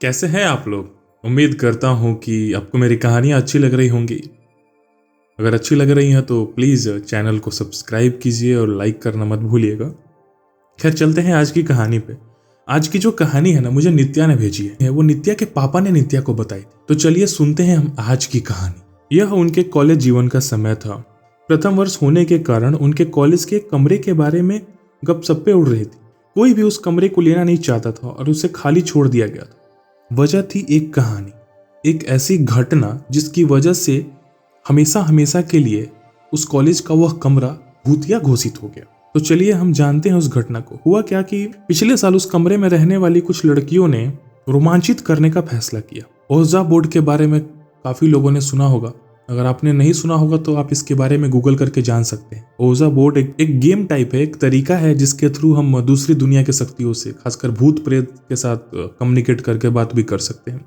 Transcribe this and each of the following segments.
कैसे हैं आप लोग। उम्मीद करता हूँ कि आपको मेरी कहानियाँ अच्छी लग रही होंगी। अगर अच्छी लग रही हैं तो प्लीज़ चैनल को सब्सक्राइब कीजिए और लाइक करना मत भूलिएगा। खैर चलते हैं आज की कहानी पे। आज की जो कहानी है ना, मुझे नित्या ने भेजी है। वो नित्या के पापा ने नित्या को बताई थी। तो चलिए सुनते हैं हम आज की कहानी। यह उनके कॉलेज जीवन का समय था। प्रथम वर्ष होने के कारण उनके कॉलेज के कमरे के बारे में गपसप्पे उड़ रही थी। कोई भी उस कमरे को लेना नहीं चाहता था और उसे खाली छोड़ दिया गया था। वजह थी एक कहानी, एक ऐसी घटना जिसकी वजह से हमेशा हमेशा के लिए उस कॉलेज का वह कमरा भूतिया घोषित हो गया। तो चलिए हम जानते हैं उस घटना को। हुआ क्या कि पिछले साल उस कमरे में रहने वाली कुछ लड़कियों ने रोमांचित करने का फैसला किया। ओजा बोर्ड के बारे में काफी लोगों ने सुना होगा। अगर आपने नहीं सुना होगा तो आप इसके बारे में गूगल करके जान सकते हैं। ओजा बोर्ड एक गेम टाइप है, एक तरीका है जिसके थ्रू हम दूसरी दुनिया के शक्तियों से, खासकर भूत प्रेत के साथ कम्युनिकेट करके बात भी कर सकते हैं।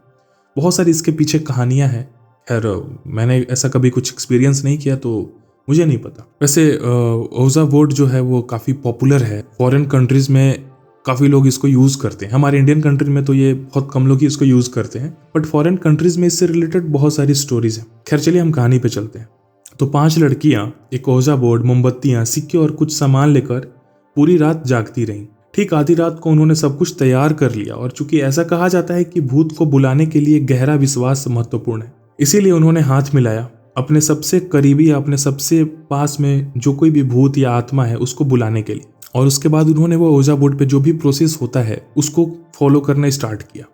बहुत सारी इसके पीछे कहानियां हैं। खैर मैंने ऐसा कभी कुछ एक्सपीरियंस नहीं किया तो मुझे नहीं पता। वैसे ओजा बोर्ड जो है वो काफ़ी पॉपुलर है। फॉरेन कंट्रीज में काफ़ी लोग इसको यूज़ करते हैं। हमारे इंडियन कंट्री में तो ये बहुत कम लोग ही इसको यूज़ करते हैं, बट फॉरेन कंट्रीज में इससे रिलेटेड बहुत सारी स्टोरीज हैं। खैर चलिए हम कहानी पे चलते हैं। तो 5 लड़कियां एक ओजा बोर्ड, मोमबत्तियां, सिक्के और कुछ सामान लेकर पूरी रात जागती रहीं। ठीक आधी रात को उन्होंने सब कुछ तैयार कर लिया और चूंकि ऐसा कहा जाता है कि भूत को बुलाने के लिए गहरा विश्वास महत्वपूर्ण है, इसीलिए उन्होंने हाथ मिलाया अपने सबसे करीबी या अपने सबसे पास में जो कोई भी भूत या आत्मा है उसको बुलाने के लिए। और उसके बाद उन्होंने वो ओजा बोर्ड पे जो भी प्रोसेस होता है उसको फॉलो करना स्टार्ट किया।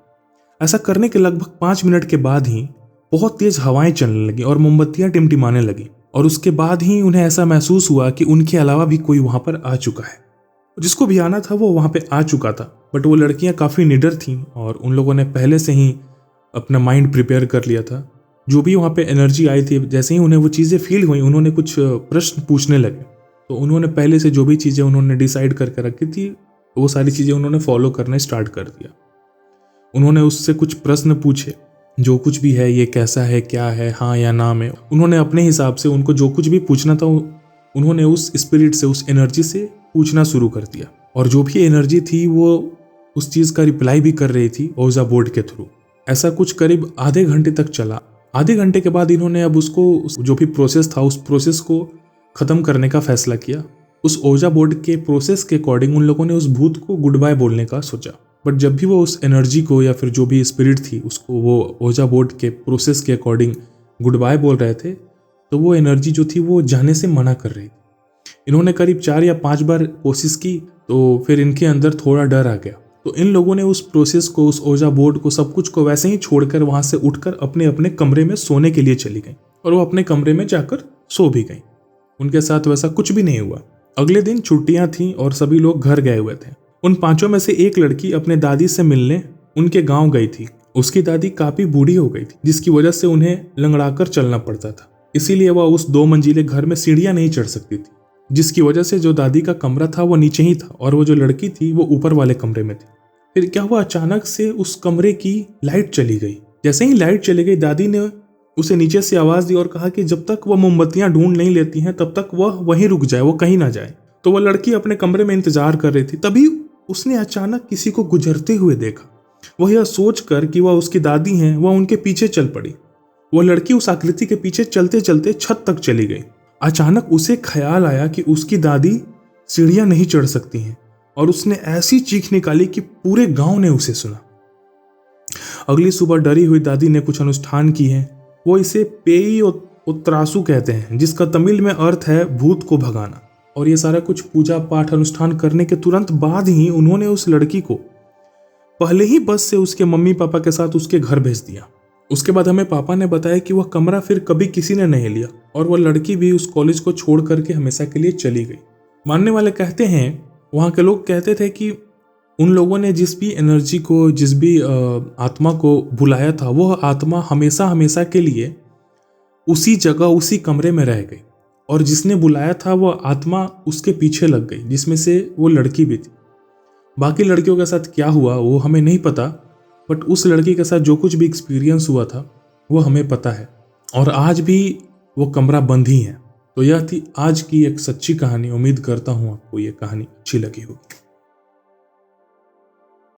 ऐसा करने के लगभग 5 मिनट के बाद ही बहुत तेज हवाएं चलने लगी और मोमबत्तियां टिमटिमाने लगी। और उसके बाद ही उन्हें ऐसा महसूस हुआ कि उनके अलावा भी कोई वहां पर आ चुका है। जिसको भी आना था वो वहां पे आ चुका था। बट वो लड़कियां काफी निडर थीं और उन लोगों ने पहले से ही अपना माइंड प्रिपेयर कर लिया था। जो भी वहाँ पे एनर्जी आई थी, जैसे ही उन्हें वो चीज़ें फील हुई, उन्होंने कुछ प्रश्न पूछने लगे। तो उन्होंने पहले से जो भी चीज़ें उन्होंने डिसाइड करके रखी थी वो सारी चीज़ें उन्होंने फॉलो करना स्टार्ट कर दिया। उन्होंने उससे कुछ प्रश्न पूछे, जो कुछ भी है ये कैसा है, क्या है, हाँ या ना में। उन्होंने अपने हिसाब से उनको जो कुछ भी पूछना था उन्होंने उस स्पिरिट से, उस एनर्जी से पूछना शुरू कर दिया। और जो भी एनर्जी थी वो उस चीज़ का रिप्लाई भी कर रही थी ओजा बोर्ड के थ्रू। ऐसा कुछ करीब आधे घंटे तक चला। आधे घंटे के बाद इन्होंने अब उसको, जो भी प्रोसेस था उस प्रोसेस को ख़त्म करने का फैसला किया। उस ओजा बोर्ड के प्रोसेस के अकॉर्डिंग उन लोगों ने उस भूत को गुड बाय बोलने का सोचा। बट जब भी वो उस एनर्जी को या फिर जो भी स्पिरिट थी उसको वो ओजा बोर्ड के प्रोसेस के अकॉर्डिंग गुड बाय बोल रहे थे, तो वो एनर्जी जो थी वो जाने से मना कर रही थी। इन्होंने करीब 4 या 5 बार कोशिश की तो फिर इनके अंदर थोड़ा डर आ गया। तो इन लोगों ने उस प्रोसेस को, उस ओजा बोर्ड को, सब कुछ को वैसे ही छोड़कर वहां से उठकर अपने अपने कमरे में सोने के लिए चली गई। और वो अपने कमरे में जाकर सो भी गई। उनके साथ वैसा कुछ भी नहीं हुआ। अगले दिन छुट्टियां थीं और सभी लोग घर गए हुए थे। उन 5 में से एक लड़की अपने दादी से मिलने उनके गाँव गई थी। उसकी दादी काफी बूढ़ी हो गई थी, जिसकी वजह से उन्हें लंगड़ाकर चलना पड़ता था। इसीलिए वह उस 2 मंजिले घर में सीढ़ियां नहीं चढ़ सकती थी, जिसकी वजह से जो दादी का कमरा था वो नीचे ही था और वो जो लड़की थी वो ऊपर वाले कमरे में थी। फिर क्या हुआ, अचानक से उस कमरे की लाइट चली गई। जैसे ही लाइट चली गई, दादी ने उसे नीचे से आवाज दी और कहा कि जब तक वह मोमबत्तियां ढूंढ नहीं लेती हैं तब तक वह वहीं रुक जाए, वो कहीं ना जाए। तो वह लड़की अपने कमरे में इंतजार कर रही थी। तभी उसने अचानक किसी को गुजरते हुए देखा। वह यह सोचकर कि वह उसकी दादी हैं, वह उनके पीछे चल पड़ी। वह लड़की उस आकृति के पीछे चलते चलते छत तक चली गई। अचानक उसे ख्याल आया कि उसकी दादी सीढ़ियां नहीं चढ़ सकती हैं और उसने ऐसी चीख निकाली कि पूरे गांव ने उसे सुना। अगली सुबह डरी हुई दादी ने कुछ अनुष्ठान की है। वो इसे पेई उत्तरासु कहते हैं, जिसका तमिल में अर्थ है भूत को भगाना। और ये सारा कुछ पूजा पाठ अनुष्ठान करने के तुरंत बाद ही उन्होंने उस लड़की को पहले ही बस से उसके मम्मी पापा के साथ उसके घर भेज दिया। उसके बाद हमें पापा ने बताया कि वह कमरा फिर कभी किसी ने नहीं लिया और वह लड़की भी उस कॉलेज को छोड़ करके हमेशा के लिए चली गई। मानने वाले कहते हैं, वहाँ के लोग कहते थे कि उन लोगों ने जिस भी एनर्जी को, जिस भी आत्मा को बुलाया था, वह आत्मा हमेशा हमेशा के लिए उसी जगह, उसी कमरे में रह गई। और जिसने बुलाया था वह आत्मा उसके पीछे लग गई, जिसमें से वो लड़की भी थी। बाकी लड़कियों के साथ क्या हुआ वो हमें नहीं पता, बट उस लड़की के साथ जो कुछ भी एक्सपीरियंस हुआ था वो हमें पता है। और आज भी वो कमरा बंद ही है। तो यह थी आज की एक सच्ची कहानी। उम्मीद करता हूँ आपको ये कहानी अच्छी लगी होगी।